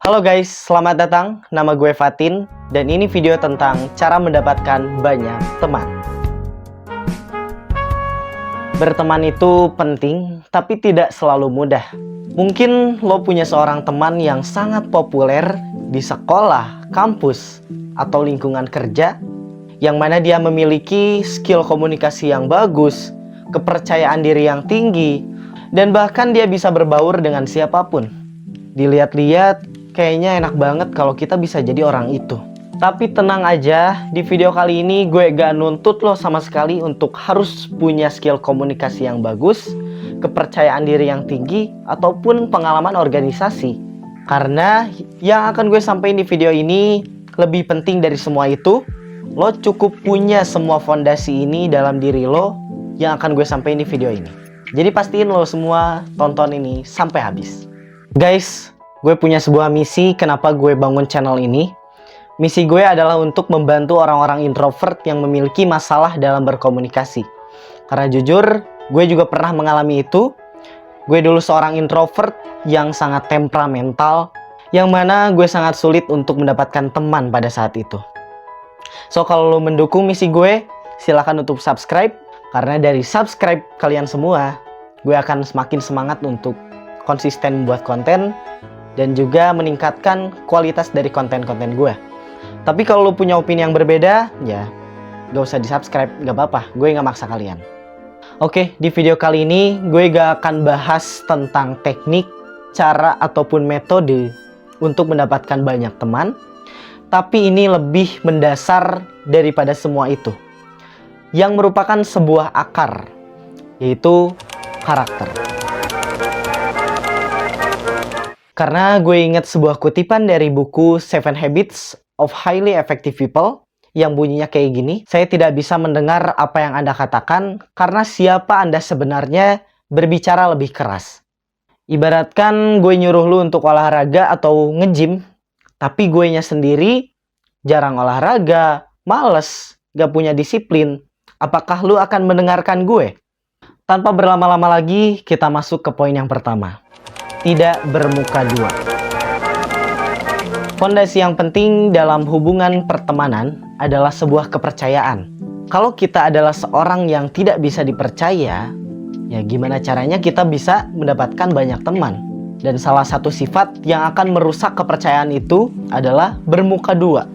Halo guys, selamat datang. Nama gue Fatin dan ini video tentang cara mendapatkan banyak teman. Berteman itu penting, tapi tidak selalu mudah. Mungkin lo punya seorang teman yang sangat populer di sekolah, kampus, atau lingkungan kerja, yang mana dia memiliki skill komunikasi yang bagus, kepercayaan diri yang tinggi, dan bahkan dia bisa berbaur dengan siapapun. Dilihat-lihat, kayaknya enak banget kalau kita bisa jadi orang itu. Tapi tenang aja, di video kali ini gue gak nuntut lo sama sekali untuk harus punya skill komunikasi yang bagus, kepercayaan diri yang tinggi, ataupun pengalaman organisasi. Karena yang akan gue sampaikan di video ini lebih penting dari semua itu. Lo cukup punya semua fondasi ini dalam diri lo yang akan gue sampaikan di video ini. Jadi pastiin lo semua tonton ini sampai habis. Guys, gue punya sebuah misi kenapa gue bangun channel ini. Misi gue adalah untuk membantu orang-orang introvert yang memiliki masalah dalam berkomunikasi. Karena jujur, gue juga pernah mengalami itu. Gue dulu seorang introvert yang sangat temperamental, yang mana gue sangat sulit untuk mendapatkan teman pada saat itu. So, kalau lo mendukung misi gue, silahkan untuk subscribe. Karena dari subscribe kalian semua, gue akan semakin semangat untuk konsisten membuat konten dan juga meningkatkan kualitas dari konten-konten gue. Tapi kalau lo punya opini yang berbeda, ya gak usah di subscribe, gak apa-apa, gue gak maksa kalian. Oke, di video kali ini gue gak akan bahas tentang teknik, cara ataupun metode untuk mendapatkan banyak teman. Tapi ini lebih mendasar daripada semua itu, yang merupakan sebuah akar, yaitu karakter. Karena gue ingat sebuah kutipan dari buku 7 Habits of Highly Effective People yang bunyinya kayak gini. Saya tidak bisa mendengar apa yang Anda katakan karena siapa Anda sebenarnya berbicara lebih keras. Ibaratkan gue nyuruh lu untuk olahraga atau nge-gym, tapi guenya sendiri jarang olahraga, males, gak punya disiplin. Apakah lu akan mendengarkan gue? Tanpa berlama-lama lagi, kita masuk ke poin yang pertama. Tidak bermuka dua. Fondasi yang penting dalam hubungan pertemanan adalah sebuah kepercayaan. Kalau kita adalah seorang yang tidak bisa dipercaya, ya gimana caranya kita bisa mendapatkan banyak teman? Dan salah satu sifat yang akan merusak kepercayaan itu adalah bermuka dua.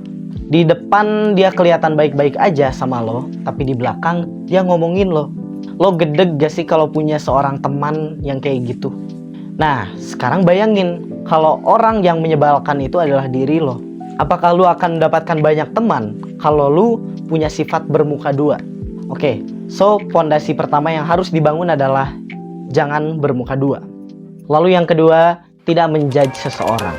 Di depan dia kelihatan baik-baik aja sama lo, tapi di belakang dia ngomongin lo. Lo gedeg gak sih kalau punya seorang teman yang kayak gitu? Nah, sekarang bayangin kalau orang yang menyebalkan itu adalah diri lo. Apakah lo akan mendapatkan banyak teman kalau lo punya sifat bermuka dua? Oke, so fondasi pertama yang harus dibangun adalah jangan bermuka dua. Lalu yang kedua, tidak menjudge seseorang.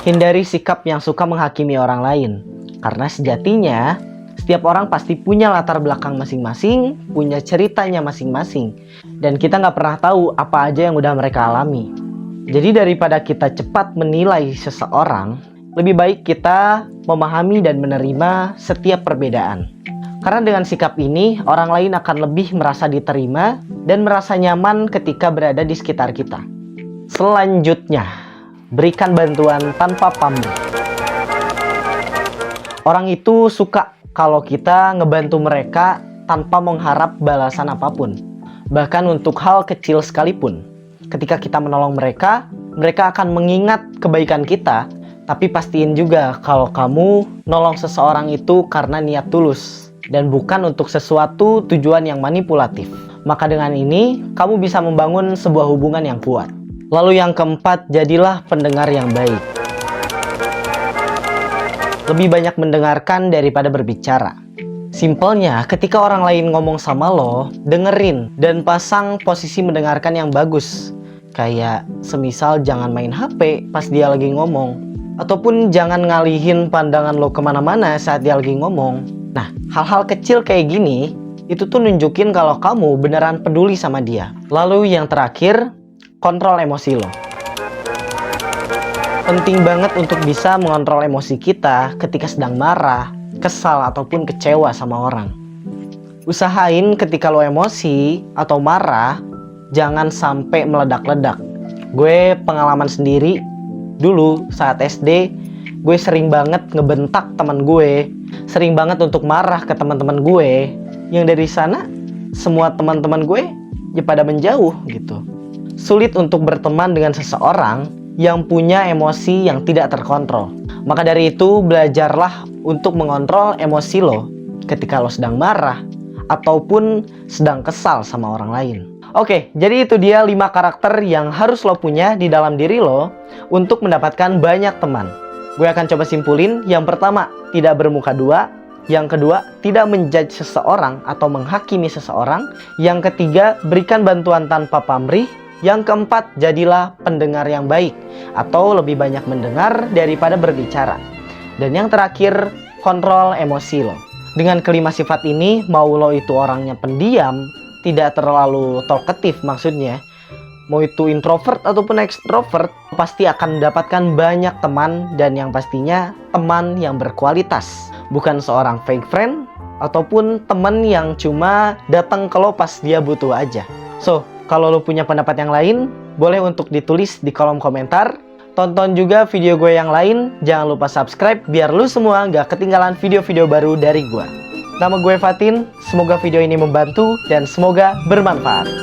Hindari sikap yang suka menghakimi orang lain. Karena sejatinya, setiap orang pasti punya latar belakang masing-masing, punya ceritanya masing-masing. Dan kita nggak pernah tahu apa aja yang udah mereka alami. Jadi daripada kita cepat menilai seseorang, lebih baik kita memahami dan menerima setiap perbedaan. Karena dengan sikap ini, orang lain akan lebih merasa diterima dan merasa nyaman ketika berada di sekitar kita. Selanjutnya, berikan bantuan tanpa pamrih. Orang itu suka kalau kita ngebantu mereka tanpa mengharap balasan apapun. Bahkan untuk hal kecil sekalipun. Ketika kita menolong mereka, mereka akan mengingat kebaikan kita. Tapi pastiin juga kalau kamu nolong seseorang itu karena niat tulus. Dan bukan untuk sesuatu tujuan yang manipulatif. Maka dengan ini, kamu bisa membangun sebuah hubungan yang kuat. Lalu yang keempat, jadilah pendengar yang baik. Lebih banyak mendengarkan daripada berbicara. Simpelnya, ketika orang lain ngomong sama lo, dengerin dan pasang posisi mendengarkan yang bagus. Kayak semisal jangan main HP pas dia lagi ngomong. Ataupun jangan ngalihin pandangan lo kemana-mana saat dia lagi ngomong. Nah, hal-hal kecil kayak gini, itu tuh nunjukin kalau kamu beneran peduli sama dia. Lalu yang terakhir, kontrol emosi lo. Penting banget untuk bisa mengontrol emosi kita ketika sedang marah, kesal, ataupun kecewa sama orang. Usahain ketika lo emosi atau marah, jangan sampai meledak-ledak. Gue pengalaman sendiri, dulu saat SD, gue sering banget ngebentak teman gue, sering banget untuk marah ke teman-teman gue, yang dari sana semua teman-teman gue ya pada menjauh gitu. Sulit untuk berteman dengan seseorang yang punya emosi yang tidak terkontrol. Maka dari itu, belajarlah untuk mengontrol emosi lo ketika lo sedang marah ataupun sedang kesal sama orang lain. Oke, jadi itu dia 5 karakter yang harus lo punya di dalam diri lo untuk mendapatkan banyak teman. Gue akan coba simpulin. Yang pertama, tidak bermuka dua. Yang kedua, tidak menjudge seseorang atau menghakimi seseorang. Yang ketiga, berikan bantuan tanpa pamrih. Yang keempat, jadilah pendengar yang baik atau lebih banyak mendengar daripada berbicara. Dan yang terakhir, kontrol emosi lo. Dengan kelima sifat ini, mau lo itu orangnya pendiam, tidak terlalu talkative maksudnya, mau itu introvert ataupun extrovert, pasti akan mendapatkan banyak teman, dan yang pastinya teman yang berkualitas. Bukan seorang fake friend ataupun teman yang cuma datang ke lo pas dia butuh aja. So, kalau lo punya pendapat yang lain, boleh untuk ditulis di kolom komentar. Tonton juga video gue yang lain. Jangan lupa subscribe biar lo semua gak ketinggalan video-video baru dari gue. Nama gue Fatin, semoga video ini membantu dan semoga bermanfaat.